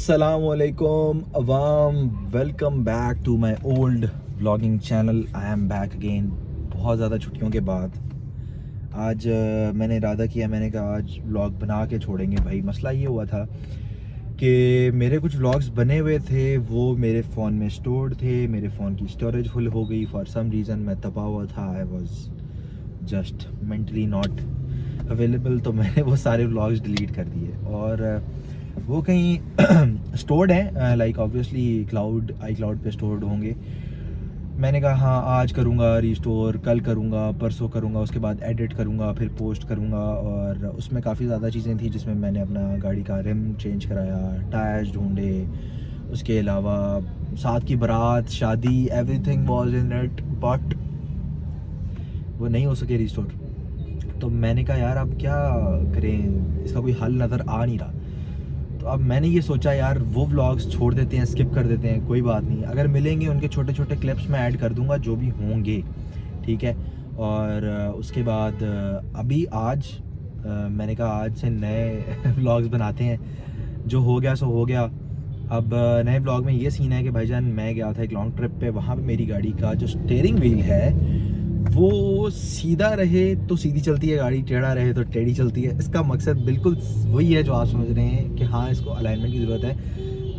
Assalamualaikum अवाम, welcome back to my old vlogging channel. I am back again बहुत ज़्यादा छुट्टियों के बाद। आज मैंने इरादा किया, मैंने कहा आज व्लॉग बना के छोड़ेंगे भाई। मसला ये हुआ था कि मेरे कुछ व्लॉग्स बने हुए थे, वो मेरे फ़ोन में स्टोर्ड थे, मेरे फ़ोन की स्टोरेज फुल हो गई फॉर सम रीज़न। मैं तपा हुआ था, I was just mentally not available, तो मैंने वो सारे व्लॉग्स डिलीट कर दिए और वो कहीं स्टोर्ड हैं, लाइक ऑब्वियसली आई क्लाउड पे स्टोर्ड होंगे। मैंने कहा हाँ आज करूँगा रिस्टोर, कल करूँगा, परसों करूँगा, उसके बाद एडिट करूँगा, फिर पोस्ट करूँगा। और उसमें काफ़ी ज़्यादा चीज़ें थी जिसमें मैंने अपना गाड़ी का रिम चेंज कराया, टायर्स ढूंढे, उसके अलावा साथ की बारात, शादी, everything was in it, but वो नहीं हो सके रिस्टोर। तो मैंने कहा यार अब क्या करें, इसका कोई हल नज़र आ नहीं रहा। तो अब मैंने ये सोचा यार वो व्लॉग्स छोड़ देते हैं, स्किप कर देते हैं, कोई बात नहीं, अगर मिलेंगे उनके छोटे छोटे क्लिप्स मैं ऐड कर दूंगा जो भी होंगे, ठीक है। और उसके बाद अभी आज मैंने कहा आज से नए व्लॉग्स बनाते हैं, जो हो गया सो हो गया। अब नए ब्लॉग में ये सीन है कि भाईजान मैं गया था एक लॉन्ग ट्रिप पे, वहाँ पे मेरी गाड़ी का जो स्टीयरिंग व्हील है वो सीधा रहे तो सीधी चलती है गाड़ी, टेढ़ा रहे तो टेढ़ी चलती है। इसका मकसद बिल्कुल वही है जो आप समझ रहे हैं कि हाँ इसको अलाइनमेंट की ज़रूरत है,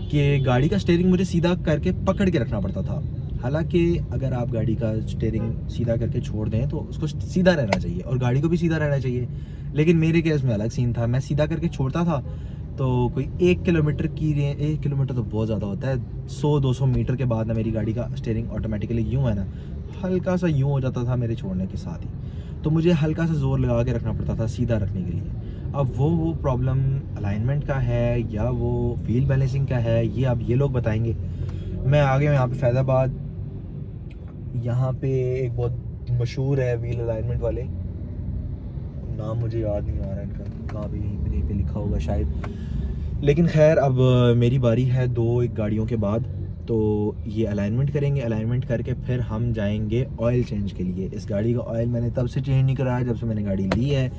कि गाड़ी का स्टीयरिंग मुझे सीधा करके पकड़ के रखना पड़ता था। हालांकि अगर आप गाड़ी का स्टीयरिंग सीधा करके छोड़ दें तो उसको सीधा रहना चाहिए और गाड़ी को भी सीधा रहना चाहिए, लेकिन मेरे केस में अलग सीन था। मैं सीधा करके छोड़ता था तो कोई 1 किलोमीटर की रेंज, 1 किलोमीटर तो बहुत ज़्यादा होता है, 100-200 मीटर के बाद ना मेरी गाड़ी का स्टीयरिंग ऑटोमेटिकली यूँ है ना हल्का सा यूँ हो जाता था मेरे छोड़ने के साथ ही, तो मुझे हल्का सा ज़ोर लगा के रखना पड़ता था सीधा रखने के लिए। अब वो प्रॉब्लम अलाइनमेंट का है या वो व्हील बैलेंसिंग का है, ये अब ये लोग बताएंगे। मैं आ गया यहाँ पे फैज़ाबाद, यहाँ पे एक बहुत मशहूर है व्हील अलाइनमेंट वाले, नाम मुझे याद नहीं आ रहा इनका, कहाँ पे यहीं पे लिखा होगा शायद। लेकिन खैर अब मेरी बारी है दो एक गाड़ियों के बाद, तो ये अलाइनमेंट करेंगे। अलाइनमेंट करके फिर हम जाएंगे ऑयल चेंज के लिए। इस गाड़ी का ऑयल मैंने तब से चेंज नहीं कराया जब से मैंने गाड़ी ली है।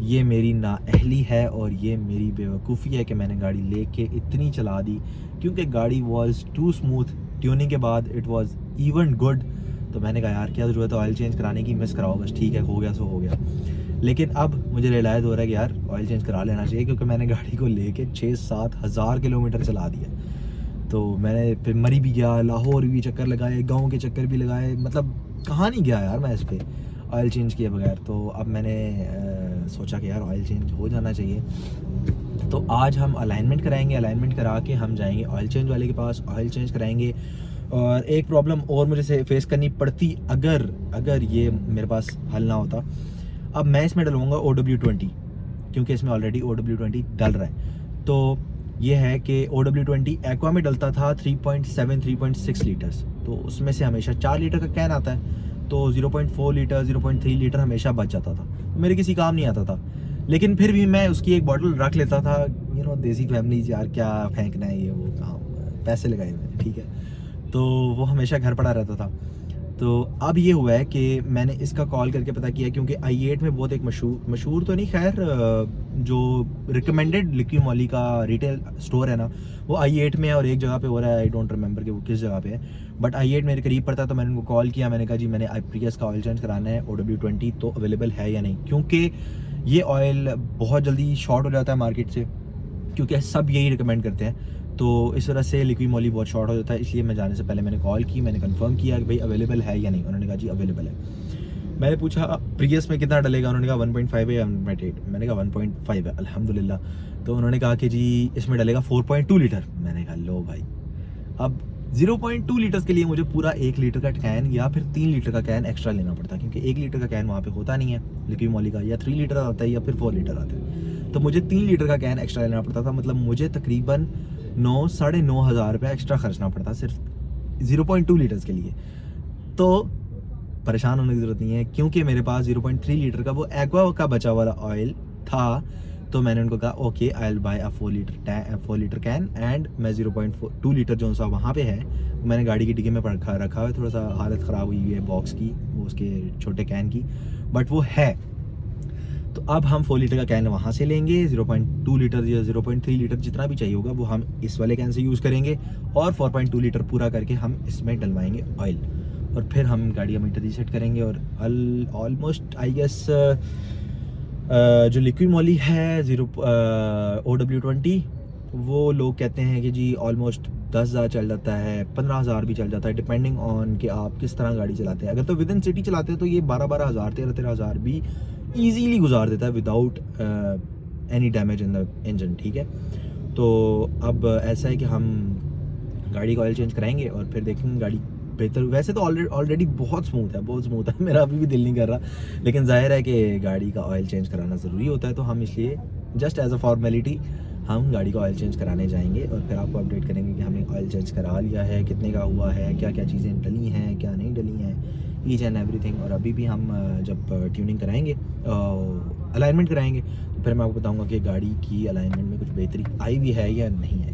ये मेरी नाअहली है और ये मेरी बेवकूफ़ी है कि मैंने गाड़ी लेके इतनी चला दी, क्योंकि गाड़ी वॉज टू स्मूथ। ट्यूनिंग के बाद इट वॉज इवन गुड, तो मैंने कहा यार क्या ज़रूरत है ऑयल चेंज कराने की, मिस कराओ बस, ठीक है हो गया सो हो गया। लेकिन अब मुझे रियलाइज़ हो रहा है कि यार ऑयल चेंज करा लेना चाहिए, क्योंकि मैंने गाड़ी को लेके 6-7 हज़ार किलोमीटर चला दिया। तो मैंने फिर मरी भी गया, लाहौर भी चक्कर लगाए, गांव के चक्कर भी लगाए, मतलब कहाँ नहीं गया यार मैं इस पे ऑयल चेंज किए बगैर। तो अब मैंने सोचा कि यार ऑयल चेंज हो जाना चाहिए, तो आज हम अलाइनमेंट कराएंगे। अलाइनमेंट करा के हम जाएंगे ऑयल चेंज वाले के पास, ऑयल चेंज कराएंगे। और एक प्रॉब्लम और मुझे फेस करनी पड़ती अगर ये मेरे पास हल ना होता, अब मैं इसमें डलवाऊँगा OW20, क्योंकि इसमें ऑलरेडी OW20 डल रहा है। तो ये है कि OW20 एक्वा में डलता था 3.7-3.6 लीटर्स, तो उसमें से हमेशा 4 लीटर का कैन आता है, तो 0.4 लीटर 0.3 लीटर हमेशा बच जाता था, तो मेरे किसी काम नहीं आता था। लेकिन फिर भी मैं उसकी एक बॉटल रख लेता था, देसी फैमिली यार क्या फेंकना है ये वो, कहाँ पैसे लगाए मैंने, ठीक है, तो वो हमेशा घर पड़ा रहता था। तो अब ये हुआ है कि मैंने इसका कॉल करके पता किया, क्योंकि I8 में बहुत एक मशहूर तो नहीं, खैर जो रिकमेंडेड लिक्की मॉली का रिटेल स्टोर है ना, वो I8 में है और एक जगह पे हो रहा है, आई डोंट रिमेंबर कि वो किस जगह पे है, बट I8 मेरे करीब पड़ता है। तो मैंने उनको कॉल किया, मैंने कहा जी मैंने प्रियस का ऑयल चेंज कराना है, OW20 तो अवेलेबल है या नहीं, क्योंकि ये ऑयल बहुत जल्दी शॉर्ट हो जाता है मार्केट से, क्योंकि सब यही रिकमेंड करते हैं। तो इस वजह से लिक्विड मॉली बहुत शॉर्ट हो जाता है, इसलिए मैं जाने से पहले मैंने कॉल की, मैंने कंफर्म किया कि भाई अवेलेबल है या नहीं। उन्होंने कहा जी अवेलेबल है। मैंने पूछा प्रियस में कितना डलेगा, उन्होंने कहा 1.5 है या 1.8। मैंने कहा 1.5 है अल्हम्दुलिल्लाह। तो उन्होंने कहा कि जी इसमें डलेगा 4.2 लीटर। मैंने कहा लो भाई, अब 0.2 लीटर्स के लिए मुझे पूरा 1 लीटर का कैन या फिर 3 लीटर का कैन एक्स्ट्रा लेना पड़ता, क्योंकि 1 लीटर का कैन वहाँ पे होता नहीं है लिक्विड मॉली का, या 3 लीटर आता है या फिर 4 लीटर आता है। तो मुझे 3 लीटर का कैन एक्स्ट्रा लेना पड़ता था, मतलब मुझे तकरीबन 9-9.5 हज़ार रुपये एक्स्ट्रा खर्चना पड़ता सिर्फ 0.2 लीटर्स के लिए। तो परेशान होने की ज़रूरत नहीं है, क्योंकि मेरे पास 0.3 लीटर का वो एक्वा का बचा वाला ऑयल था। तो मैंने उनको कहा okay I will buy a 4 litre can, and मैं 0.2 लीटर जो सा वहाँ पे है मैंने गाड़ी की डिग्गी में रखा हुआ है। थोड़ा सा हालत ख़राब हुई है बॉक्स की, वो उसके छोटे कैन की, बट वो है। तो अब हम 4 लीटर का कैन वहाँ से लेंगे, 0.2 लीटर या 0.3 लीटर जितना भी चाहिए होगा वो हम इस वाले कैन से यूज़ करेंगे, और 4.2 लीटर पूरा करके हम इसमें डलवाएंगे ऑयल, और फिर हम गाड़ी का मीटर रीसेट करेंगे। और ऑलमोस्ट आई गेस जो लिक्विड मॉली है OW20, वो लोग कहते हैं कि जी ऑलमोस्ट 10,000 चल जाता है, 15,000 भी चल जाता है, डिपेंडिंग ऑन कि आप किस तरह गाड़ी चलाते हैं। अगर तो विद इन सिटी चलाते हैं तो ये 12,000 13,000 भी ईजीली गुजार देता है without any damage in the engine. ठीक है, तो अब ऐसा है कि हम गाड़ी का ऑयल चेंज कराएंगे और फिर देखेंगे गाड़ी बेहतर। वैसे तो ऑलरेडी बहुत स्मूथ है मेरा अभी भी दिल नहीं कर रहा, लेकिन जाहिर है कि गाड़ी का ऑयल चेंज कराना ज़रूरी होता है, तो हम इसलिए जस्ट एज अ फॉर्मेलिटी हम गाड़ी का ऑयल चेंज कराने जाएंगे और फिर आपको अपडेट करेंगे कि हमने ऑयल चेंज करा लिया है, कितने का हुआ है, क्या क्या चीज़ें डली हैं, क्या नहीं डली हैं, ईच एंड एवरीथिंग। और अभी भी हम जब ट्यूनिंग कराएंगे, अलाइनमेंट कराएंगे, तो फिर मैं आपको बताऊंगा कि गाड़ी की अलाइनमेंट में कुछ बेहतरी आई भी है या नहीं है।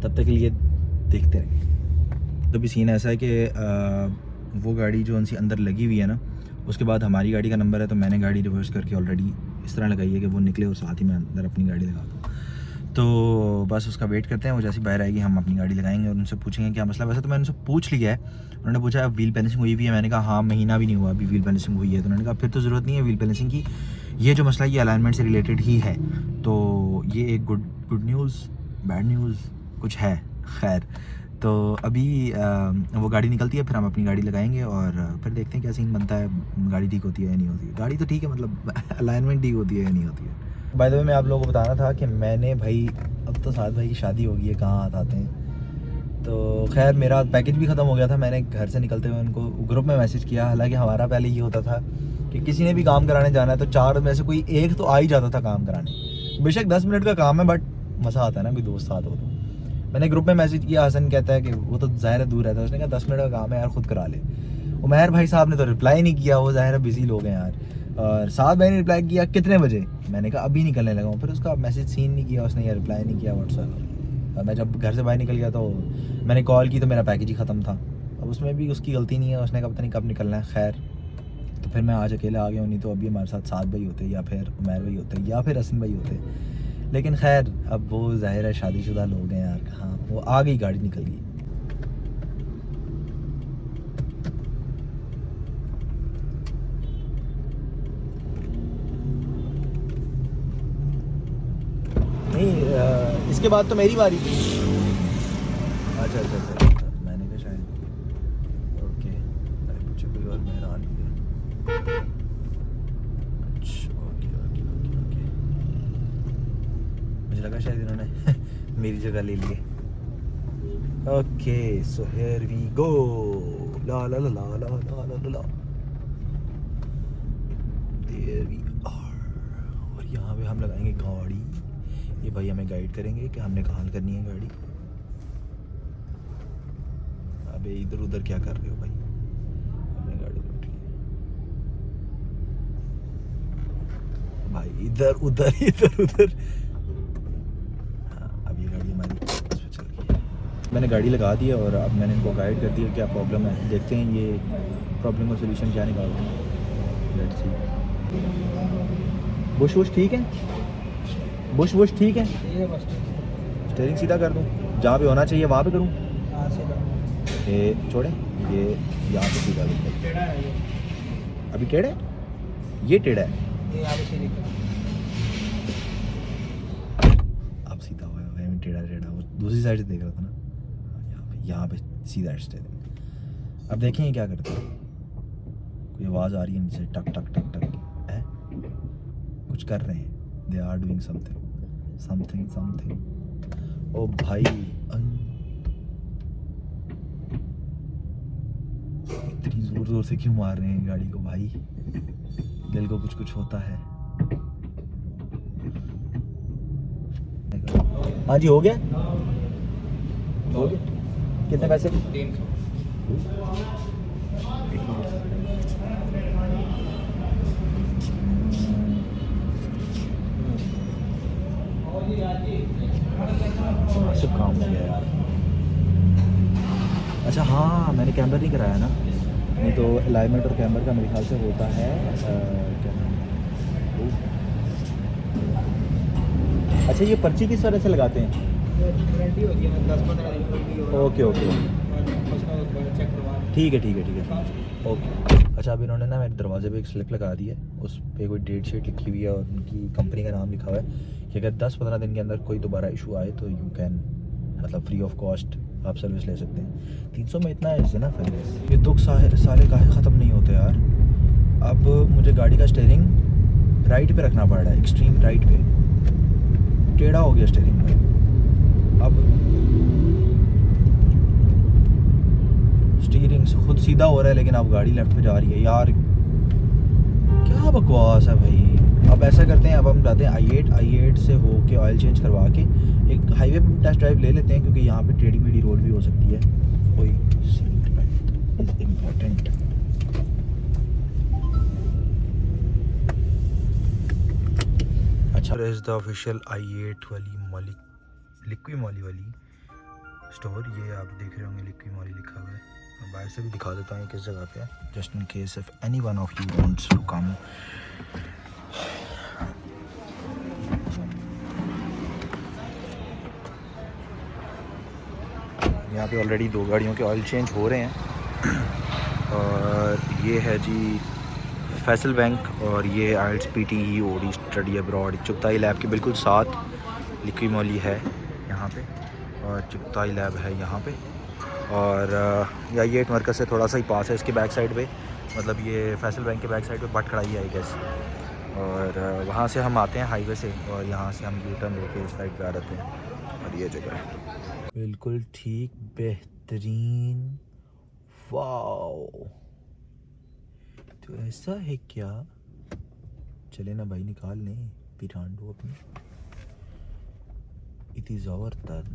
तब तक के लिए देखते रहेंगे। तो भी सीन ऐसा है कि वो गाड़ी जो उनसे अंदर लगी हुई है ना, उसके बाद हमारी गाड़ी का नंबर है, तो मैंने गाड़ी रिवर्स करके ऑलरेडी इस तरह लगाई है कि वो निकले और साथ ही मैं अंदर अपनी गाड़ी लगा दूँ। तो बस उसका वेट करते हैं, वो जैसी बाहर आएगी हम अपनी गाड़ी लगाएंगे और उनसे पूछेंगे क्या मसला। वैसे तो मैंने उनसे पूछ लिया है, उन्होंने पूछा व्हील पेनिसिंग हुई भी है, मैंने कहा हाँ महीना भी नहीं हुआ अभी व्हील पेनिसिंग हुई है। तो उन्होंने कहा फिर तो ज़रूरत नहीं है व्हील पेनिसिंग की, ये जो मसला ये अलाइनमेंट से रिलेटेड ही है। तो ये एक गुड न्यूज़ बैड न्यूज़ कुछ है। खैर, तो अभी वो गाड़ी निकलती है, फिर हम अपनी गाड़ी लगाएंगे और फिर देखते हैं क्या सीन बनता है, गाड़ी ठीक होती है या नहीं होती है। गाड़ी तो ठीक है, मतलब अलाइनमेंट ठीक होती है या नहीं होती है। बाय द वे मैं आप लोगों को बताना था कि मैंने भाई अब तो साद भाई की शादी हो गई है, कहाँ हाथ आते हैं। तो खैर मेरा पैकेज भी ख़त्म हो गया था, मैंने घर से निकलते हुए उनको ग्रुप में मैसेज किया। हालांकि हमारा पहले ये होता था कि किसी ने भी काम कराने जाना है तो 4 में से कोई एक तो आ ही जाता था काम कराने। बेशक 10 मिनट का काम है, बट मज़ा आता है ना कोई दोस्त साथ हो। तो मैंने ग्रुप में मैसेज किया, हसन कहता है कि वो तो ज़ाहिर है दूर रहता है, उसने कहा 10 मिनट का काम है यार खुद करा ले। उमैर भाई साहब ने तो रिप्लाई नहीं किया, वो ज़ाहिर है बिजी लोग हैं यार। और साथ भाई ने रिप्लाई किया कितने बजे, मैंने कहा अभी निकलने लगा हूँ। फिर उसका मैसेज सीन नहीं किया उसने या रिप्लाई नहीं किया व्हाट्सएप। मैं जब घर से बाहर निकल गया तो मैंने कॉल की तो मेरा पैकेज ही ख़त्म था। अब उसमें भी उसकी गलती नहीं है, उसने कहा पता नहीं कब निकलना है। खैर, तो फिर मैं आज अकेला आ गया हूँ, नहीं तो अभी हमारे साथ साथ भाई होते या फिर उमैर भाई होते या फिर हसन भाई होते। लेकिन खैर अब वो ज़ाहिर है शादीशुदा लोग हैं यार, कहाँ वो आ गई, गाड़ी निकल गई। नहीं इसके बाद तो मेरी बारी थी। अच्छा, मैंने कहा शायद ओके, अरे पीछे कोई और मेहरान भी है। अच्छा ओके, मुझे लगा शायद इन्होंने मेरी जगह ले लिए। Okay so here we go, ला ला ला ला ला ला ला ला, देयर वी आर। और यहाँ पे हम लगाएंगे गाड़ी। ये भाई हमें गाइड करेंगे कि हमने कहाँ करनी है गाड़ी। अबे इधर उधर क्या कर रहे हो भाई, हमने गाड़ी रोक ली भाई, इधर उधर। हाँ अब ये गाड़ी हमारी उस पर चल गई है। मैंने गाड़ी लगा दी है और अब मैंने इनको गाइड कर दिया क्या प्रॉब्लम है, देखते हैं ये प्रॉब्लम का सोल्यूशन क्या निकालते हैं। Let's see. बुश ठीक है, बुश ठीक है। स्टीयरिंग सीधा कर दूं, जहाँ पे होना चाहिए वहाँ पे करूँ। ये छोड़े, ये यहाँ पे सीधा कर। अभी टेढ़ा है, ये टेढ़ा है, अब सीधा हुआ है। टेढ़ा वो दूसरी साइड से देख रहा था ना, यहाँ पे सीधा स्टीयरिंग। अब देखें ये क्या करते हैं। कोई आवाज़ आ रही है नीचे, टक टक टक टक है, कुछ कर रहे हैं। They are doing something. ओ भाई इतनी जोर से क्यों मार रहे हैं गाड़ी को भाई, दिल को कुछ होता है। हाँ जी हो गया, कितने पैसे? 300। सब काम हो गया यार। अच्छा हाँ, मैंने कैमरा नहीं कराया ना, नहीं तो अलाइनमेंट और कैमरा का मेरे ख्याल से होता है क्या नाम है, अच्छा, ये पर्ची किस तरह से लगाते हैं? गारंटी होती है 10-15 दिन की। ओके ओके, चेक करवा ठीक है ठीक है ठीक है, ओके। अच्छा, अब इन्होंने ना मेरे दरवाजे पे एक स्लिप लगा दी है, उस पर कोई डेट शीट लिखी हुई है और उनकी कंपनी का नाम लिखा हुआ है कि अगर 10-15 दिन के अंदर कोई दोबारा इशू आए तो यू कैन, मतलब फ्री ऑफ कॉस्ट आप सर्विस ले सकते हैं। 300 में इतना है ना सर्विस। ये दुख साले काहे ख़त्म नहीं होते यार। अब मुझे गाड़ी का स्टीयरिंग राइट पे रखना पड़ रहा है, एक्सट्रीम राइट पे, टेढ़ा हो गया स्टीयरिंग में। अब स्टीयरिंग खुद सीधा हो रहा है लेकिन अब गाड़ी लेफ्ट पे जा रही है यार, क्या बकवास है भाई। अब ऐसा करते हैं, अब हम जाते हैं I8 से होके ऑयल चेंज करवा के एक हाईवे पे टेस्ट ड्राइव ले लेते हैं, क्योंकि यहाँ पे टेढ़ी मेढ़ी रोड भी हो सकती है। कोई सीट बेल्ट इज इम्पोर्टेंट। अच्छा, इज द ऑफिशियल I8 वाली लिक्वी मॉली वाली स्टोर। ये आप देख रहे होंगे लिक्वी मॉली लिखा हुआ है। मैं बाहर से भी दिखा देता हूँ किस जगह पे है, just in case if any one of you wants to come. यहाँ पे ऑलरेडी 2 गाड़ियों के ऑयल चेंज हो रहे हैं और ये है जी फैसल बैंक और ये IELTS PTE OD study abroad Chughtai lab के बिल्कुल साथ लिक्वी मॉली है यहाँ पे, और चुगताई लैब है यहाँ पे। और I8 मरकज़ से थोड़ा सा ही पास है, इसके बैक साइड पे, मतलब ये फैसल बैंक के बैक साइड पे बट खड़ाई है आई गेस। और वहाँ से हम आते हैं हाईवे से और यहाँ से हम यू टर्न लेके इस साइड पे आ जाते हैं। और ये जगह है बिल्कुल ठीक, बेहतरीन, वाओ। तो ऐसा है क्या? चले ना भाई, निकाल लें पिरांडो अपनी। It is our turn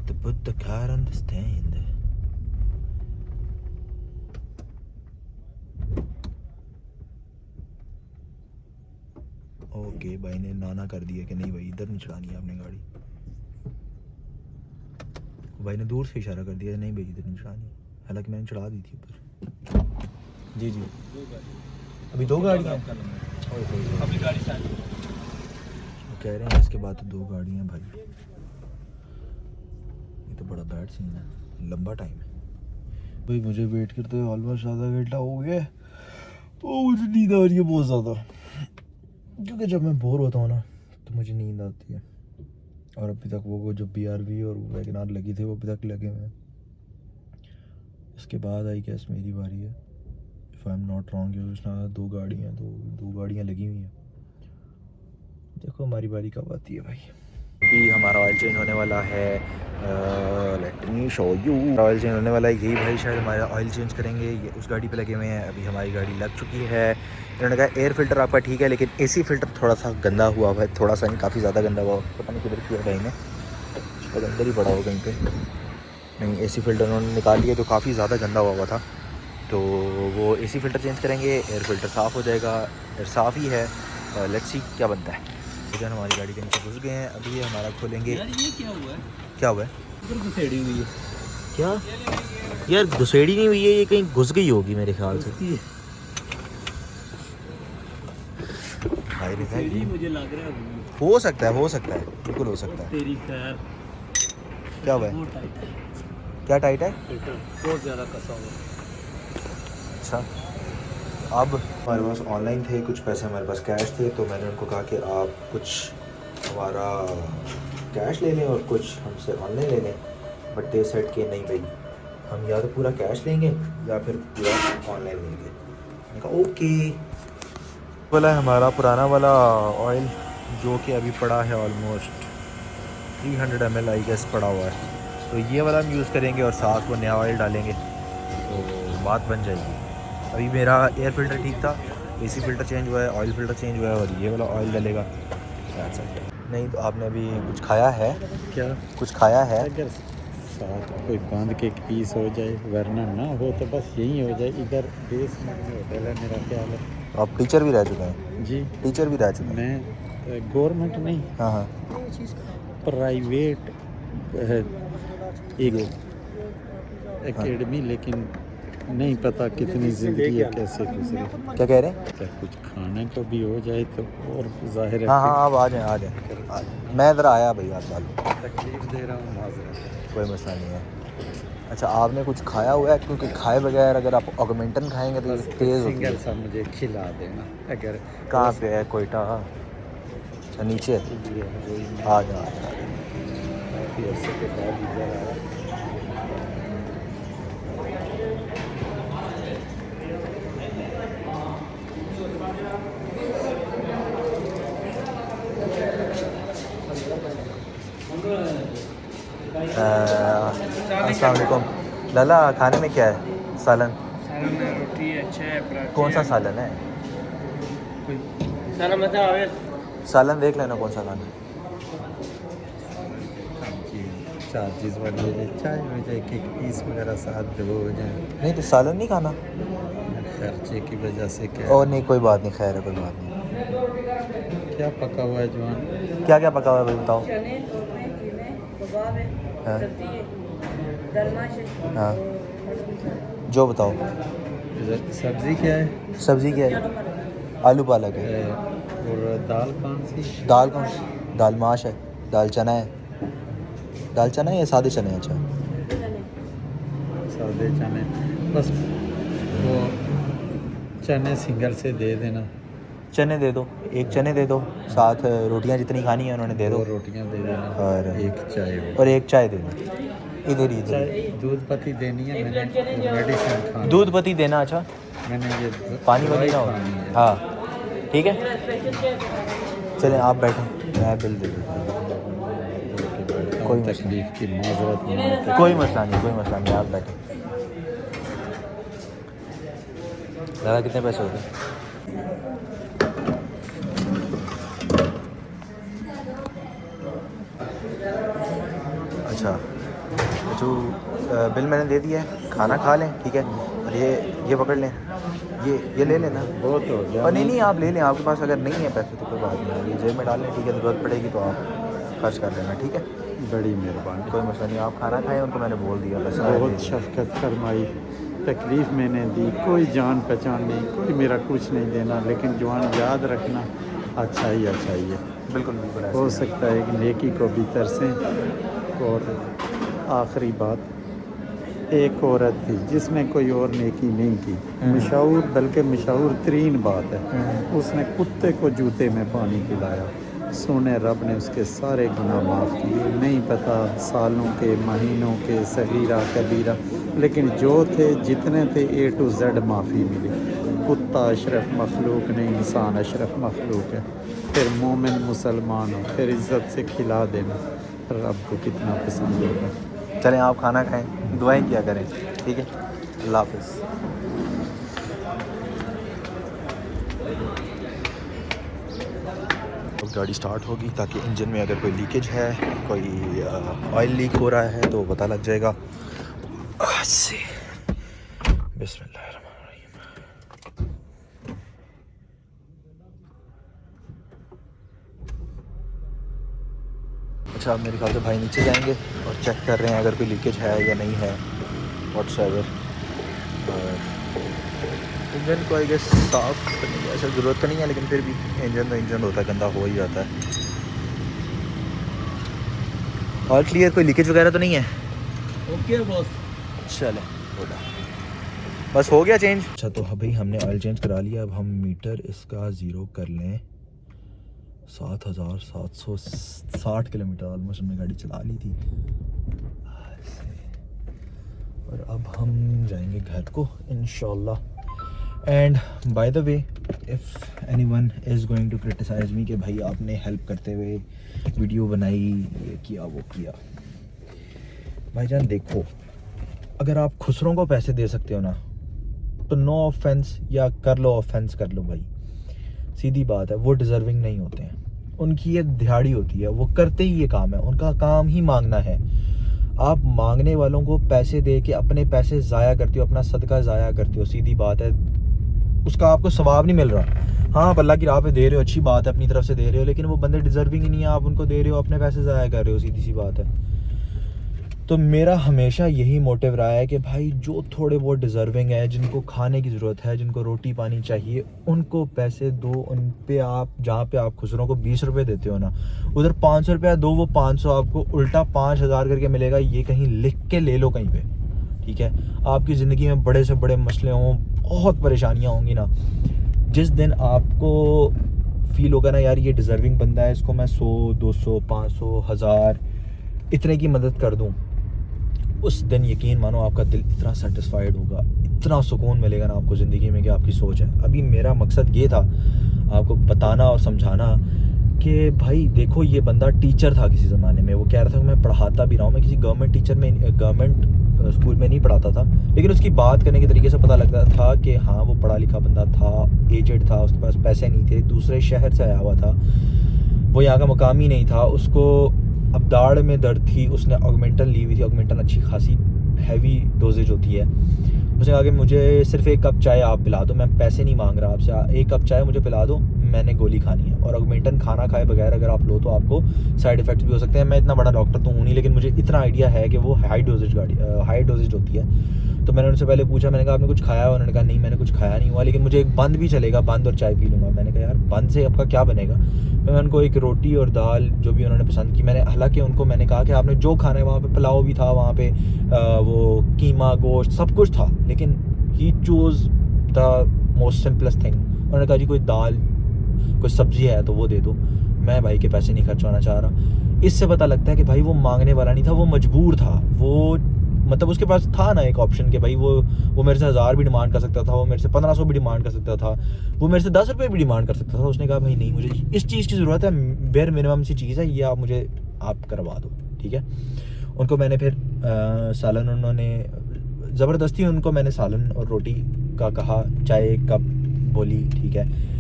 to put the car on the stand. Okay, भाई ने नाना कर दिया कि नहीं भाई इधर नहीं चलानी है आपने गाड़ी। भाई ने दूर से इशारा कर दिया नहीं भाई इधर नहीं चढ़ानी, हालांकि मैंने चढ़ा दी थी ऊपर। जी जी, अभी 2 गाड़ियाँ अभी गाड़ी कह रहे हैं, इसके बाद तो 2 गाड़ियाँ भाई। ये तो बड़ा बैड सीन है, लंबा टाइम है भाई। मुझे वेट करते हुए ऑलमोस्ट आधा घंटा हो गया। ओ मुझे नींद आ रही है बहुत ज़्यादा, क्योंकि जब मैं बोर होता हूँ ना तो मुझे नींद आती है। और अभी तक वो जो BRV और वैगनार लगी थे वो अभी तक लगे हुए हैं। इसके बाद आई गेस मेरी बारी है, if I am not wrong. उसमें 2 गाड़ियाँ, दो गाड़ियाँ लगी हुई हैं। देखो हमारी बारी कब आती है भाई। अभी हमारा ऑयल चेंज होने वाला है, let me show you. Oil change होने वाला है, यही भाई शायद हमारा ऑयल चेंज करेंगे। ये उस गाड़ी पे लगे हुए हैं, अभी हमारी गाड़ी लग चुकी है। इन्होंने कहा एयर फिल्टर आपका ठीक है, लेकिन AC फिल्टर थोड़ा सा गंदा हुआ है, थोड़ा सा नहीं काफ़ी ज़्यादा गंदा हुआ। पता नहीं किधर किया भाई ने, शायद अंदर ही पड़ा हो कहीं पे। नहीं, AC फिल्टर उन्होंने निकाल लिया जो काफ़ी ज़्यादा गंदा हुआ था, तो वो AC फिल्टर चेंज करेंगे, एयर फिल्टर साफ़ हो जाएगा। एयर साफ़ ही है, लेट्स सी क्या बनता है। जन हमारी गाड़ी के नीचे घुस गए हैं, अभी ये हमारा खोलेंगे। यार ये क्या हुआ है? क्या हुआ है? इधर घुसेड़ी हुई है क्या यार? घुसेड़ी नहीं हुई है, ये कहीं घुस गई होगी मेरे ख्याल से। मुझे लग रहा है हो सकता है, बिल्कुल हो सकता है। तेरी खैर। क्या हुआ है? बहुत टाइट है क्या टाइट है? फिल्टर, बहुत ज़्यादा कसा हुआ। अच्छा, अब हमारे पास ऑनलाइन थे कुछ पैसे, हमारे पास कैश थे, तो मैंने उनको कहा कि आप कुछ हमारा कैश ले लें और कुछ हमसे ऑनलाइन ले लें। बट दे सेड कि नहीं भाई, हम या तो पूरा कैश लेंगे या फिर पूरा ऑनलाइन लेंगे। मैंने कहा ओके। वाला है हमारा पुराना वाला ऑयल, जो कि अभी पड़ा है ऑलमोस्ट 300 ml आई गेस पड़ा हुआ है, तो ये वाला हम यूज़ करेंगे और साथ वो नया ऑयल डालेंगे तो बात बन जाएगी। अभी मेरा एयर फिल्टर ठीक था, AC फिल्टर चेंज हुआ है, ऑयल फिल्टर चेंज हुआ है और ये वाला ऑयल डलेगा। नहीं तो आपने अभी कुछ खाया है? क्या कुछ खाया है? अगर साथ कोई बांध के एक पीस हो जाए, वरना ना हो तो बस यही हो जाए। इधर बेसमेंट में होटल है मेरा ख्याल है। आप टीचर भी रह चुके हैं? जी, टीचर भी रह चुके हैं। मैं गवर्नमेंट नहीं, हाँ हाँ, प्राइवेट एक एकेडमी, लेकिन नहीं पता कितनी ज़िंदगी है कैसे गुजरे। क्या कह रहे हैं? क्या कुछ खाने को भी हो जाए तो और जाहिर है हाँ हाँ आप आ जाएँ। मैं इधर आया भैया आप चालू, तकलीफ दे रहा हूँ माजरत। कोई मसला नहीं है। अच्छा आपने कुछ खाया हुआ है? क्योंकि खाए बगैर अगर आप ऑगमेंटन खाएंगे तो ये तेज़ होती सिंगल है। सा मुझे खिला देना अगर। कहाँ पे है? कोयटा? अच्छा नीचे आ जा। काफ़ी अर्से के बाद इधर आया। अस्सलाम वालेकुम। लाला खाने में क्या है? सालन? सालन है, रोटी है, अच्छा है, पराठे कौन सा हैं। सालन है? सालन मतलब आवे सालन देख लेना कौन सा खाना है। चार चीज़ बन जाए, चाय हो जाए, केक पीस वगैरह साथ दो हो जाए। नहीं तो सालन नहीं खाना? खर्चे की वजह से क्या और नहीं कोई बात नहीं, खैर है कोई बात नहीं। क्या पका हुआ है जवान? क्या क्या पका हुआ है भाई बताओ। चने, कोफ्ते, कीमे, कबाब है, हाँ। सब्जी है, दरमाश है हाँ। और मटर मसाला। जो बताओ। सब्ज़ी क्या है? सब्ज़ी क्या है? आलू पालक है। और दाल कौन सी? दाल कौन सी? दाल माश है, दाल चना है। दाल चना है या सादे चने हैं? अच्छा सादे चने बस। वो चने सिंगल से दे देना। चने दे दो, एक चने दे दो, साथ रोटियां जितनी खानी है उन्होंने दे दो, 2 रोटियां दे देना और एक चाय हो। और एक चाय दे दो। इधर ही चाय इधर दूध पत्ती देनी है। मैंने मेडिसिन खानी। दूध पत्ती देना। अच्छा मैंने ये पानी वाली ना हो। खानी है। हाँ ठीक है चलें आप बैठें, मैं बिल दे दूँ। कोई मसला तकलीफ की माजरत नहीं। कोई मसला नहीं, कोई मसला नहीं, आप बैठें। दादा कितने पैसे हो गए? अच्छा जो बिल मैंने दे दिया है, खाना खा लें ठीक है। और ये पकड़ लें, ये ले लेना। बहुत हो गया। और नहीं आप ले लें, आपके पास अगर नहीं है पैसे तो कोई बात नहीं, ये जेब में डाल लें ठीक है। ज़रूरत पड़ेगी तो आप खर्च कर लेना ठीक है। बड़ी मेहरबानी। कोई मसला नहीं, आप खाना खाएं, उनको मैंने बोल दिया बस। बहुत शफकत फरमाई, तकलीफ़ मैंने दी, कोई जान पहचान नहीं, कोई मेरा कुछ नहीं देना, लेकिन जवान याद रखना अच्छा ही है। बिल्कुल बिल्कुल हो ऐसे ही। सकता है कि नेकी को भी तरसें। और आखिरी बात, एक औरत थी जिसने कोई और नेकी नहीं की, मशहूर बल्कि मशहूर तरीन बात है, उसने कुत्ते को जूते में पानी पिलाया। सोने रब ने उसके सारे गुनाह माफ़ किए। नहीं पता सालों के, महीनों के, सगीरा कबीरा, लेकिन जो थे जितने थे A to Z माफ़ी मिली। कुत्ता अशरफ मखलूक नहीं, इंसान अशरफ मखलूक है। फिर मोमिन मुसलमान हो, फिर इज़्ज़त से खिला देना रब को कितना पसंद होगा। चलें आप खाना खाएं, दुआएं किया करें ठीक है। अल्लाह हाफ़िज़। गाड़ी स्टार्ट होगी ताकि इंजन में अगर कोई लीकेज है, कोई ऑयल लीक हो रहा है तो पता लग जाएगा। बिस्मिल्लाहिर्रहमानिर्रहीम। अच्छा अब मेरे ख्याल से भाई नीचे जाएंगे और चेक कर रहे हैं अगर कोई लीकेज है या नहीं है व्हाट्सएवर। और इंजन को आई गेस साफ करने की ऐसा ज़रूरत तो नहीं है, लेकिन फिर भी इंजन होता है, गंदा हो ही जाता है। और क्लियर, कोई लीकेज वगैरह तो नहीं है? Okay boss. चलें होगा, बस हो गया चेंज। अच्छा तो अभी हमने ऑयल चेंज करा लिया। अब हम मीटर इसका ज़ीरो कर लें। 7,760 किलोमीटर ऑलमोस्ट हमने गाड़ी चला ली थी। और अब हम जाएंगे घर को इंशाल्लाह। And by the way, if anyone is going to criticise me कि भाई आपने हेल्प करते हुए वीडियो बनाई, ये किया वो किया, भाईजान देखो, अगर आप खुसरों को पैसे दे सकते हो ना तो नो ऑफेंस, या कर लो ऑफेंस कर लो भाई, सीधी बात है। वो डिज़र्विंग नहीं होते हैं, उनकी ये दिहाड़ी होती है, वो करते ही ये काम है, उनका काम ही मांगना है। आप मांगने वालों को पैसे दे के अपने पैसे ज़ाया करते हो, अपना सदका ज़ाया करते हो, सीधी बात है। उसका आपको सवाब नहीं मिल रहा। हाँ आप अल्लाह की राह पे दे रहे हो, अच्छी बात है, अपनी तरफ से दे रहे हो, लेकिन वो बंदे डिज़र्विंग ही नहीं है, आप उनको दे रहे हो, अपने पैसे ज़ाया कर रहे हो, सीधी सी बात है। तो मेरा हमेशा यही मोटिव रहा है कि भाई जो थोड़े बहुत डिज़र्विंग है, जिनको खाने की ज़रूरत है, जिनको रोटी पानी चाहिए, उनको पैसे दो। उन पे आप जहाँ पे आप खुसरों को 20 रुपये देते हो ना, उधर 500 रुपया दो, वो 500 आपको उल्टा 5000 करके मिलेगा। ये कहीं लिख के ले लो कहीं पे, ठीक है। आपकी ज़िंदगी में बड़े से बड़े मसले हों, बहुत परेशानियाँ होंगी ना, जिस दिन आपको फील होगा ना यार ये डिज़र्विंग बंदा है, इसको मैं 100 200 500 1000 इतने की मदद कर दूँ, उस दिन यकीन मानो आपका दिल इतना सेटिस्फाइड होगा, इतना सुकून मिलेगा ना आपको ज़िंदगी में कि आपकी सोच है। अभी मेरा मकसद ये था आपको बताना और समझाना कि भाई देखो ये बंदा टीचर था किसी ज़माने में। वो कह रहा था कि मैं पढ़ाता भी रहा हूँ, मैं किसी गवर्नमेंट स्कूल में नहीं पढ़ाता था, लेकिन उसकी बात करने के तरीके से पता लगता था कि हाँ वो पढ़ा लिखा बंदा था, एजेड था, उसके पास पैसे नहीं थे, दूसरे शहर से आया हुआ था, वो यहाँ का मकामी नहीं था, उसको अब दाढ़ में दर्द थी, उसने ऑगमेंटन ली हुई थी। ऑगमेंटन अच्छी खासी हैवी डोजेज होती है। उसने कहा कि मुझे सिर्फ 1 कप चाय आप पिला दो, मैं पैसे नहीं मांग रहा आपसे, 1 कप चाय मुझे पिला दो, मैंने गोली खानी है। और ऑगमेंटन खाना खाए बगैर अगर आप लो तो आपको साइड इफ़ेक्ट्स भी हो सकते हैं। मैं इतना बड़ा डॉक्टर तो हूँ नहीं, लेकिन मुझे इतना आइडिया है कि वो हाई डोजेज होती है। तो मैंने उनसे पहले पूछा, मैंने कहा आपने कुछ खाया? उन्होंने कहा नहीं मैंने कुछ खाया नहीं हुआ, लेकिन मुझे एक बंद भी चलेगा, बंद और चाय पी लूँगा। मैंने कहा यार बंद से आपका क्या बनेगा? मैंने उनको एक रोटी और दाल जो भी उन्होंने पसंद की, मैंने हालांकि उनको मैंने कहा कि आपने जो खाना है, वहाँ पे पुलाव भी था, वहाँ पे वो कीमा गोश्त सब कुछ था, लेकिन he choose the most simplest thing. उन्होंने कहा जी कोई दाल कोई सब्जी है तो वो दे दो, मैं भाई के पैसे नहीं खर्चवाना चाह रहा। इससे पता लगता है कि भाई वो मांगने वाला नहीं था, वो मजबूर था। वो मतलब उसके पास था ना एक ऑप्शन कि भाई वो मेरे से 1000 भी डिमांड कर सकता था, वो मेरे से 1500 भी डिमांड कर सकता था, वो मेरे से 10 रुपये भी डिमांड कर सकता था। उसने कहा भाई नहीं, मुझे इस चीज़ की ज़रूरत है, बेयर मिनिमम सी चीज़ है, ये आप करवा दो, ठीक है। उनको मैंने फिर सालन, उन्होंने ज़बरदस्ती उनको मैंने सालन और रोटी का कहा, चाय 1 कप बोली, ठीक है,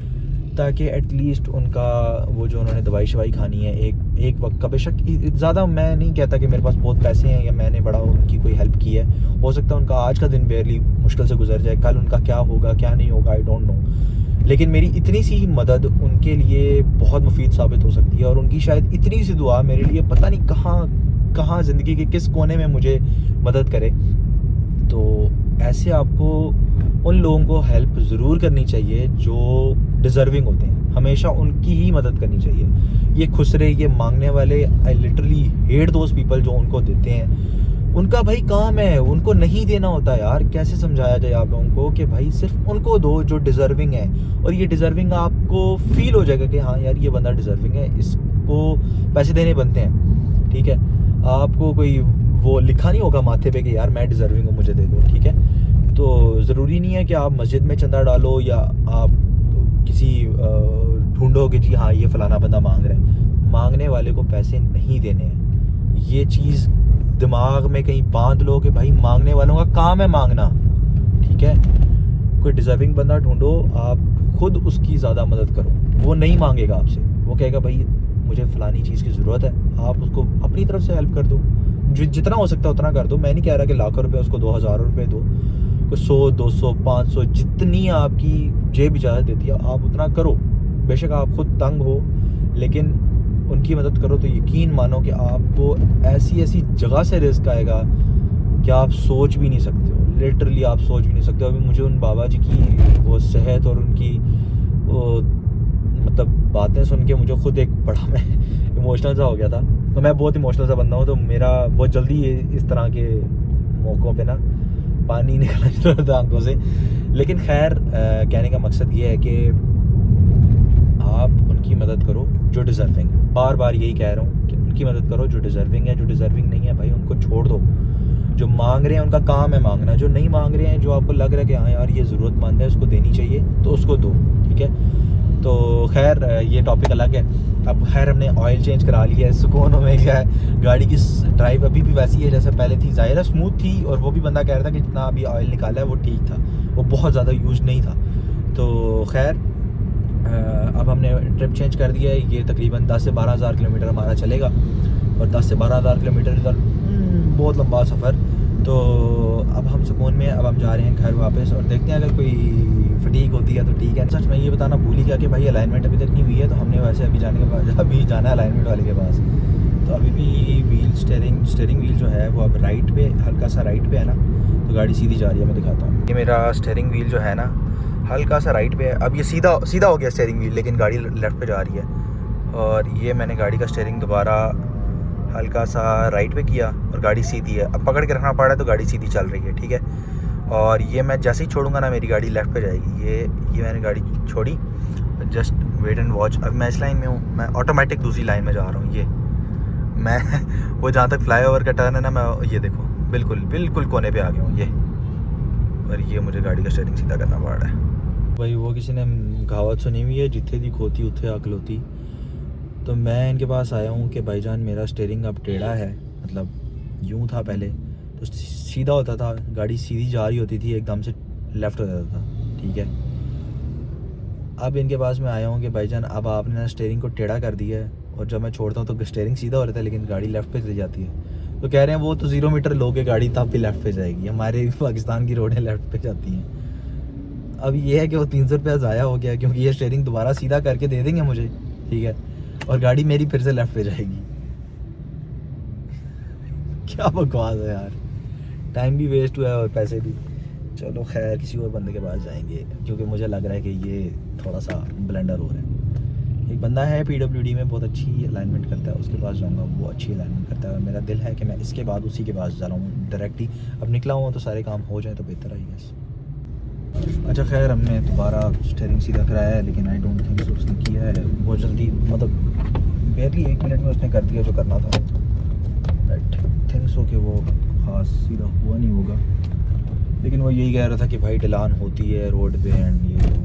ताकि एटलीस्ट उनका वो जो उन्होंने दवाई शवाई खानी है एक वक्त का, बेशक ज़्यादा मैं नहीं कहता कि मेरे पास बहुत पैसे हैं या मैंने बड़ा उनकी कोई हेल्प की है, हो सकता है उनका आज का दिन बेयरली मुश्किल से गुजर जाए, कल उनका क्या होगा क्या नहीं होगा आई डोंट नो, लेकिन मेरी इतनी सी मदद उनके लिए बहुत मुफीद साबित हो सकती है। और उनकी शायद इतनी सी दुआ मेरे लिए पता नहीं कहाँ ज़िंदगी के किस कोने में मुझे मदद करे। तो ऐसे आपको उन लोगों को हेल्प ज़रूर करनी चाहिए जो डिज़र्विंग होते हैं, हमेशा उनकी ही मदद करनी चाहिए। ये खुसरे, ये मांगने वाले, I literally hate those people जो उनको देते हैं। उनका भाई काम है, उनको नहीं देना होता यार। कैसे समझाया जाए आप लोगों को कि भाई सिर्फ उनको दो जो डिज़र्विंग है, और ये डिज़र्विंग आपको फील हो जाएगा कि हाँ यार ये बंदा डिज़र्विंग है, इसको पैसे देने बनते हैं, ठीक है। आपको कोई वो लिखा नहीं होगा माथे पे कि यार मैं डिज़र्विंग हूँ मुझे दे दो, ठीक है। तो ज़रूरी नहीं है कि आप मस्जिद में चंदा डालो या आप किसी ढूंढो कि जी हाँ ये फ़लाना बंदा मांग रहा है। मांगने वाले को पैसे नहीं देने हैं, ये चीज़ दिमाग में कहीं बांध लो कि भाई मांगने वालों का काम है मांगना, ठीक है। कोई डिज़र्विंग बंदा ढूंढो, आप खुद उसकी ज़्यादा मदद करो। वो नहीं मांगेगा आपसे, वो कहेगा भाई मुझे फ़लानी चीज़ की ज़रूरत है, आप उसको अपनी तरफ से हेल्प कर दो, जितना हो सकता है उतना कर दो। मैं नहीं कह रहा कि लाखों रुपए उसको 2000 रुपये दो, कोई 100 200 500 जितनी आपकी जेब इजाज़त देती है आप उतना करो। बेशक आप खुद तंग हो, लेकिन उनकी मदद करो तो यकीन मानो कि आपको ऐसी जगह से रिस्क आएगा कि आप सोच भी नहीं सकते हो, लिटरली आप सोच भी नहीं सकते हो। अभी मुझे उन बाबा जी की वो सेहत और उनकी वो मतलब बातें सुन के मुझे खुद एक बड़ा मैं इमोशनल सा हो गया था। तो मैं बहुत इमोशनल सा बंदा हूँ, तो मेरा बहुत जल्दी इस तरह के मौक़ों पे ना पानी निकलना शुरू होता है आंखों से। लेकिन खैर कहने का मकसद ये है कि आप उनकी मदद करो जो डिज़र्विंग है। बार बार यही कह रहा हूँ कि उनकी मदद करो जो डिज़र्विंग है। जो डिज़र्विंग नहीं है भाई उनको छोड़ दो। जो मांग रहे हैं उनका काम है मांगना, जो नहीं मांग रहे हैं, जो आपको लग रहा है कि हाँ यार ये ज़रूरतमंद है उसको देनी चाहिए, तो उसको दो, ठीक है। तो खैर ये टॉपिक अलग है। अब खैर हमने ऑयल चेंज करा लिया है, सुकून में क्या है। गाड़ी की ड्राइव अभी भी वैसी है जैसे पहले थी, ज़ाहिर है स्मूथ थी, और वो भी बंदा कह रहा था कि जितना अभी ऑयल निकाला है वो ठीक था, वो बहुत ज़्यादा यूज नहीं था। तो खैर अब हमने ट्रिप चेंज कर दिया है। ये तकरीबन 10 से 12 हज़ार किलोमीटर हमारा चलेगा, और 10 से 12 हज़ार किलोमीटर बहुत लंबा सफ़र। तो अब हम सुकून में, अब हम जा रहे हैं घर वापस, और देखते हैं अगर कोई फटीक होती है तो ठीक है। सच मैं ये बताना भूल ही गया कि भाई अलाइनमेंट अभी तक नहीं हुई है, तो हमने वैसे अभी जाने के बाद अभी जाना है अलाइनमेंट वाले के पास। तो अभी भी स्टेयरिंग व्हील जो है वो अब राइट पे, हल्का सा राइट पे है ना, तो गाड़ी सीधी जा रही है। मैं दिखाता हूँ, ये मेरा स्टेयरिंग व्हील जो है ना हल्का सा राइट पे है। अब ये सीधा हो गया स्टेयरिंग व्हील, लेकिन गाड़ी लेफ़्ट पे जा रही है। और ये मैंने गाड़ी का स्टेयरिंग दोबारा हल्का सा राइट पे किया और गाड़ी सीधी है। अब पकड़ के रखना पड़ रहा है तो गाड़ी सीधी चल रही है, ठीक है। और ये मैं जैसे ही छोड़ूंगा ना मेरी गाड़ी लेफ़्ट पे जाएगी। ये मैंने गाड़ी छोड़ी, जस्ट वेट एंड वॉच। अब मैं इस लाइन में हूँ, मैं ऑटोमेटिक दूसरी लाइन में जा रहा हूँ। ये मैं वो जहाँ तक फ्लाईओवर का टर्न है ना, मैं ये देखो बिल्कुल कोने पे आ गया हूँ। ये और ये मुझे गाड़ी का स्टीयरिंग सीधा करना पड़ रहा है। भाई वो किसी ने कहावत सुनी हुई है, जिथे दी खोती उथे अकल होती। तो मैं इनके पास आया हूँ कि भाईजान मेरा स्टीयरिंग अब टेढ़ा है, मतलब यूँ था पहले तो सीधा होता था, गाड़ी सीधी जा रही होती थी, एकदम से लेफ़्ट हो जाता था, ठीक है। अब इनके पास मैं आया हूँ कि भाईजान अब आपने ना स्टीयरिंग को टेढ़ा कर दिया है, और जब मैं छोड़ता हूँ तो स्टीयरिंग सीधा हो रहा था लेकिन गाड़ी लेफ़्ट पे चली जाती है। तो कह रहे हैं वो तो 0 मीटर लोगे गाड़ी तब भी लेफ़्ट पे जाएगी। हमारे पाकिस्तान की रोडें लेफ़्ट पे जाती हैं। अब ये है कि वो 300 रुपया ज़ाया हो गया, क्योंकि ये स्टीयरिंग दोबारा सीधा करके दे देंगे मुझे, ठीक है, और गाड़ी मेरी फिर से लेफ़्ट पे जाएगी। क्या बकवास है यार, टाइम भी वेस्ट हुआ है और पैसे भी। चलो खैर, किसी और बंदे के पास जाएंगे, क्योंकि मुझे लग रहा है कि ये थोड़ा सा ब्लेंडर हो रहा है। एक बंदा है PWD में, बहुत अच्छी अलाइनमेंट करता है, उसके पास जाऊंगा, वो अच्छी अलाइनमेंट करता है। और मेरा दिल है कि मैं इसके बाद उसी के पास जा रहा हूँ डायरेक्ट ही। अब निकला हूँ तो सारे काम हो जाए तो बेहतर है बस। अच्छा खैर, हमने दोबारा स्टीयरिंग सीधा कराया है, लेकिन आई डोंट थिंक उसने किया है बहुत जल्दी, मतलब बेरली 1 मिनट में उसने कर दिया जो करना था। राइट थिंक सो कि वो ख़ास सीधा हुआ नहीं होगा, लेकिन वो यही कह रहा था कि भाई ढलान होती है रोड पे एंड ये तो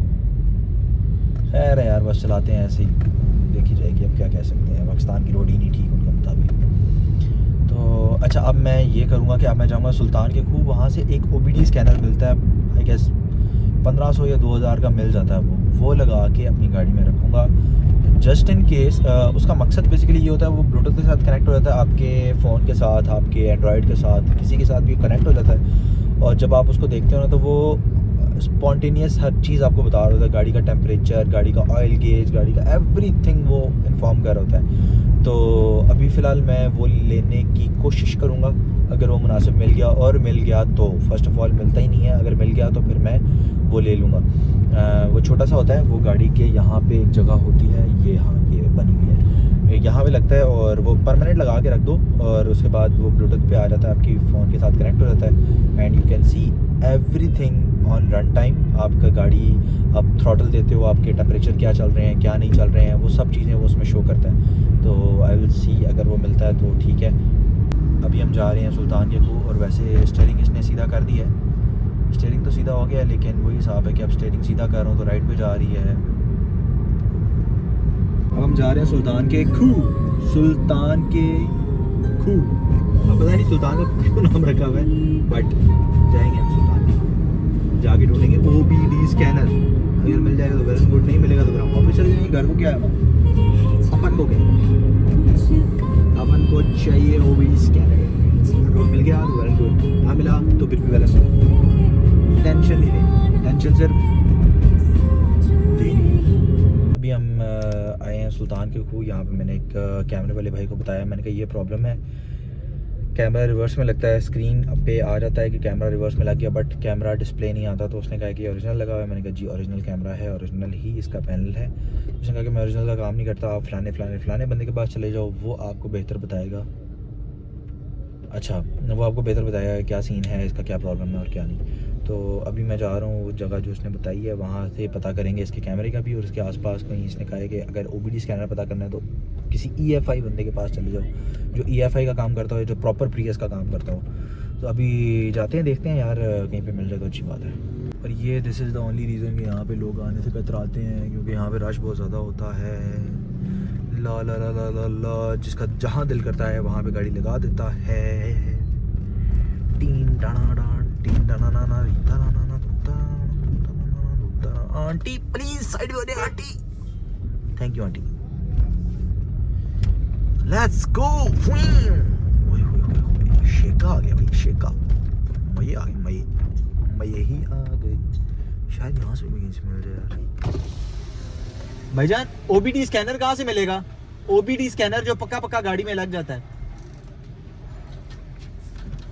खैर है यार, बस चलाते हैं ऐसे ही, देखी जाएगी। अब क्या कह सकते हैं, पाकिस्तान की रोड ही नहीं ठीक उनके मुताबिक। तो अच्छा, अब मैं ये करूँगा कि अब मैं जाऊँगा सुल्तान के खूह, वहाँ से एक OBD स्कैनर मिलता है, आई गेस 1500 या 2000 का मिल जाता है। वो लगा के अपनी गाड़ी में रखूँगा जस्ट इन केस। उसका मकसद बेसिकली ये होता है, वो ब्लूटूथ के साथ कनेक्ट हो जाता है, आपके फ़ोन के साथ, आपके एंड्रॉयड के साथ, किसी के साथ भी कनेक्ट हो जाता है। और जब आप उसको देखते हो ना, तो वो स्पॉन्टेनियस हर चीज़ आपको बता रहा होता है, गाड़ी का टेम्परेचर, गाड़ी का ऑयल गेज, गाड़ी का एवरीथिंग वो इन्फॉर्म कर रहा होता है। तो अभी फ़िलहाल मैं वो लेने की कोशिश करूँगा, अगर वो मुनासिब मिल गया, और मिल गया तो फर्स्ट ऑफ़ ऑल मिलता ही नहीं है, अगर मिल गया तो फिर मैं वो ले लूँगा। वो छोटा सा होता है, वो गाड़ी के यहाँ पे एक जगह होती है, ये हाँ ये बनी हुई है, यहाँ पे लगता है, और वो परमानेंट लगा के रख दो, और उसके बाद वो ब्लूटूथ पे आ जाता है, आपकी फ़ोन के साथ कनेक्ट हो जाता है, and you can see everything on run time. आपका गाड़ी आप थ्रॉटल देते हो, आपके टेम्परेचर क्या चल रहे हैं, क्या नहीं चल रहे हैं, वो सब चीज़ें वो उसमें शो करता है। तो आई विल सी, अगर वो मिलता है तो ठीक है। अभी हम जा रहे हैं सुल्तान के खूह, और वैसे स्टीयरिंग इसने सीधा कर दी है, स्टीयरिंग तो सीधा हो गया, लेकिन वही हिसाब है कि अब स्टीयरिंग सीधा कर रहा हूँ तो राइट पे जा रही है। अब हम जा रहे हैं सुल्तान के खूह, सुल्तान के खूह। अब पता नहीं सुल्तान का क्यों नाम रखा हुआ है, बट जाएंगे हम सुल्तान के खूह, जाके ढूंढेंगे OBD स्कैनर। अगर मिल जाएगा तो वेल एंड गुड, नहीं मिलेगा तो फिर हम वापस चले जाएंगे घर को। क्या है अपन को, क्या अपन को चाहिए OBD स्कैनर। अगर मिल गया तो वेल एंड गुड, ना मिला तो फिर भी वेल एंड गुड। टेंशन नहीं लेनी, टेंशन सिर्फ देनी। अभी हम आए हैं सुल्तान के खूह। यहाँ पे मैंने एक कैमरे वाले भाई को बताया, मैंने कहा ये प्रॉब्लम है, कैमरा रिवर्स में लगता है, स्क्रीन पे आ जाता है कि कैमरा रिवर्स में लग गया, बट कैमरा डिस्प्ले नहीं आता। तो उसने कहा कि ओरिजिनल लगा हुआ है। मैंने कहा जी ओरिजिनल कैमरा है, ओरिजिनल ही इसका पैनल है। उसने कहा कि मैं ओरिजिनल का काम नहीं करता, आप फलाने बंदे के पास चले जाओ, वो आपको बेहतर बताएगा। अच्छा, वो आपको बेहतर बताएगा क्या सीन है इसका, क्या प्रॉब्लम है और क्या नहीं। तो अभी मैं जा रहा हूँ वो जगह जो उसने बताई है, वहाँ से पता करेंगे इसके कैमरे का भी, और इसके आसपास कहीं इसने कहा है कि अगर OBD स्कैनर पता करना है तो किसी EFI बंदे के पास चले जाओ, जो EFI का काम करता हो, जो प्रॉपर प्रीएस का काम करता हो। तो अभी जाते हैं, देखते हैं यार, कहीं पे मिल जाए तो अच्छी बात है। और ये this is the only reason कि यहाँ पे लोग आने से कतराते हैं, क्योंकि यहाँ पे रश बहुत ज़्यादा होता है। ला ला ला ला ला ला, जिसका जहाँ दिल करता है वहाँ पे गाड़ी लगा देता है। टीन डाना डान, टीन डाना ना ना रीता ना ना ना ना। आंटी प्लीज साइड में aunty, thank you aunty. Let's go. शेका आ गया भाई, शेका मये आ गई, मये ही आ गई। शायद यहाँ से भी कहीं से मिल जाए यार। भाईजान OBD स्कैनर कहाँ से मिलेगा? OBD स्कैनर जो पक्का पक्का गाड़ी में लग जाता है।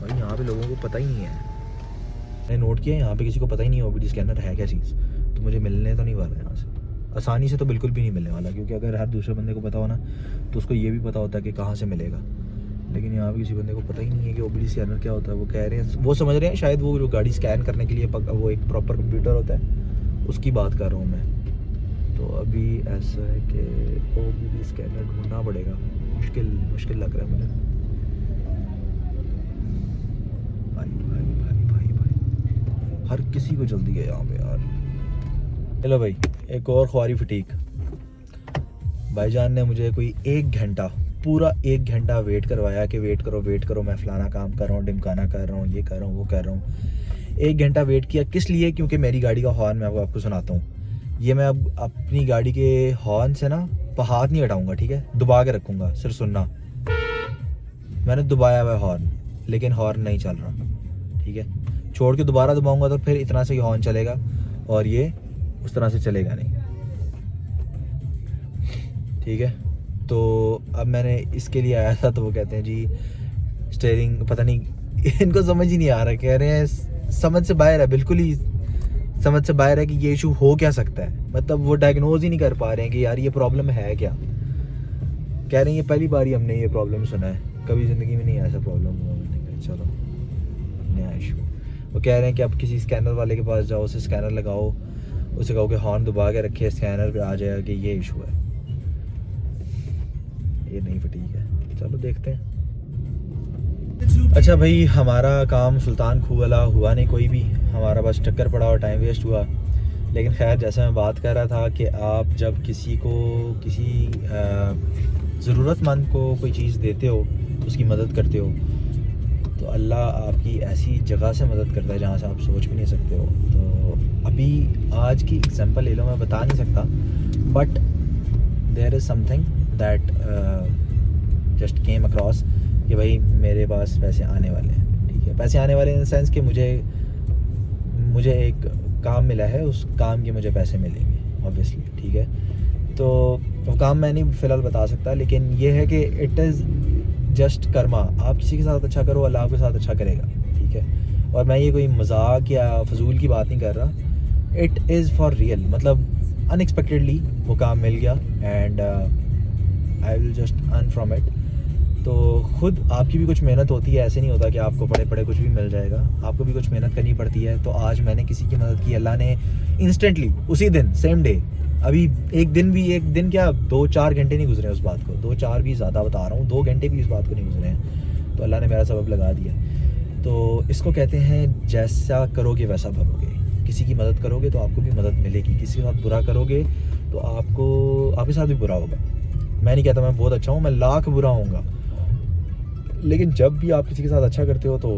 भाई यहाँ पे लोगों को पता ही नहीं है, मैंने नोट किया यहाँ पे किसी को पता ही नहीं है OBD स्कैनर है क्या चीज़। तो मुझे मिलने तो नहीं वाला यहाँ से, आसानी से तो बिल्कुल भी नहीं मिलने वाला, क्योंकि अगर हर दूसरे बंदे को पता हो ना तो उसको ये भी पता होता है कि कहाँ से मिलेगा। लेकिन यहाँ पे किसी बंदे को पता ही नहीं है कि OBD स्कैनर क्या होता है। वो कह रहे हैं, वो समझ रहे हैं शायद वो जो गाड़ी स्कैन करने के लिए वो एक प्रॉपर कंप्यूटर होता है, उसकी बात कर रहा हूँ मैं। तो अभी ऐसा है कि OBD स्कैनर ढूंढना पड़ेगा, मुश्किल लग रहा है मुझे। भाई हर किसी को जल्दी है यहाँ पे यार। चलो भाई, एक और ख्वारी फटीक। भाईजान ने मुझे कोई पूरा एक घंटा वेट करवाया कि वेट करो, मैं फलाना काम कर रहा हूँ, ढिमकाना कर रहा हूँ, ये कर रहा हूँ, वो कर रहा हूँ। 1 घंटा वेट किया किस लिए? क्योंकि मेरी गाड़ी का हॉर्न मैं आपको सुनाता हूँ। ये मैं अब अपनी गाड़ी के हॉर्न से ना हाथ नहीं हटाऊंगा, ठीक है, दबा के रखूँगा, सिर्फ सुनना। मैंने दबाया हुआ हॉर्न, लेकिन हॉर्न नहीं चल रहा, ठीक है। छोड़ के दोबारा दबाऊंगा तो फिर इतना से ही हॉर्न चलेगा और ये उस तरह से चलेगा नहीं, ठीक है। तो अब मैंने इसके लिए आया था, तो वो कहते हैं जी स्टीयरिंग पता नहीं इनको समझ ही नहीं आ रहा, कह रहे हैं समझ से बाहर है, बिल्कुल ही समझ से बाहर है कि ये इशू हो क्या सकता है। मतलब वो डायग्नोज ही नहीं कर पा रहे हैं कि यार ये प्रॉब्लम है क्या। कह रहे हैं ये पहली बार ही हमने ये प्रॉब्लम सुना है, कभी ज़िंदगी में नहीं ऐसा प्रॉब्लम हुआ। मैंने कहा चलो नया इशू। वो कह रहे हैं कि अब किसी स्कैनर वाले के पास जाओ, उसे स्कैनर लगाओ, उसे कहो कि हॉर्न दबा के रखे, स्कैनर पे आ जाएगा कि ये इशू है। ये नहीं फटीक है, चलो देखते हैं। अच्छा भाई, हमारा काम सुल्तान खू वाला हुआ नहीं कोई भी, हमारा बस चक्कर पड़ा और टाइम वेस्ट हुआ। लेकिन खैर, जैसे मैं बात कर रहा था कि आप जब किसी ज़रूरतमंद को कोई चीज़ देते हो, उसकी मदद करते हो, तो अल्लाह आपकी ऐसी जगह से मदद करता है जहाँ से आप सोच भी नहीं सकते हो। तो अभी आज की एग्जांपल ले लो, मैं बता नहीं सकता, but there is something that just came across कि भाई मेरे पास पैसे आने वाले हैं, ठीक है। पैसे आने वाले इन द सेंस कि मुझे एक काम मिला है, उस काम के मुझे पैसे मिलेंगे ऑब्वियसली, ठीक है। तो वो काम मैं नहीं फ़िलहाल बता सकता, लेकिन ये है कि इट इज़ जस्ट कर्मा। आप किसी के साथ अच्छा करो, अल्लाह आपके साथ अच्छा करेगा, ठीक है। और मैं ये कोई मजाक या फजूल की बात नहीं कर रहा, इट इज़ फॉर रियल। मतलब अनएक्सपेक्टेडली वो काम मिल गया and I will just earn from it. तो खुद आपकी भी कुछ मेहनत होती है, ऐसे नहीं होता कि आपको पड़े कुछ भी मिल जाएगा, आपको भी कुछ मेहनत करनी पड़ती है। तो आज मैंने किसी की मदद की, अल्लाह ने इंस्टेंटली उसी दिन सेम डे, अभी एक दिन क्या 2-4 घंटे नहीं गुजरे उस बात को, 2-4 भी ज़्यादा बता रहा हूँ, 2 घंटे भी इस बात को नहीं गुजरे हैं, तो अल्लाह ने मेरा सबब लगा दिया। तो इसको कहते हैं जैसा करोगे वैसा भरोगे। किसी की मदद करोगे तो आपको भी मदद मिलेगी, किसी के साथ बुरा करोगे तो आपके साथ भी बुरा होगा। मैं नहीं कहता मैं बहुत अच्छा हूँ, मैं लाख बुरा होऊंगा, लेकिन जब भी आप किसी के साथ अच्छा करते हो तो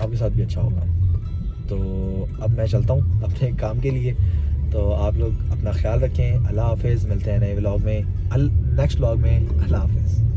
आपके साथ भी अच्छा होगा। तो अब मैं चलता हूँ अपने काम के लिए। तो आप लोग अपना ख्याल रखें, अल्लाह हाफिज़। मिलते हैं नए व्लॉग में, नेक्स्ट व्लॉग में। अल्लाह हाफिज़।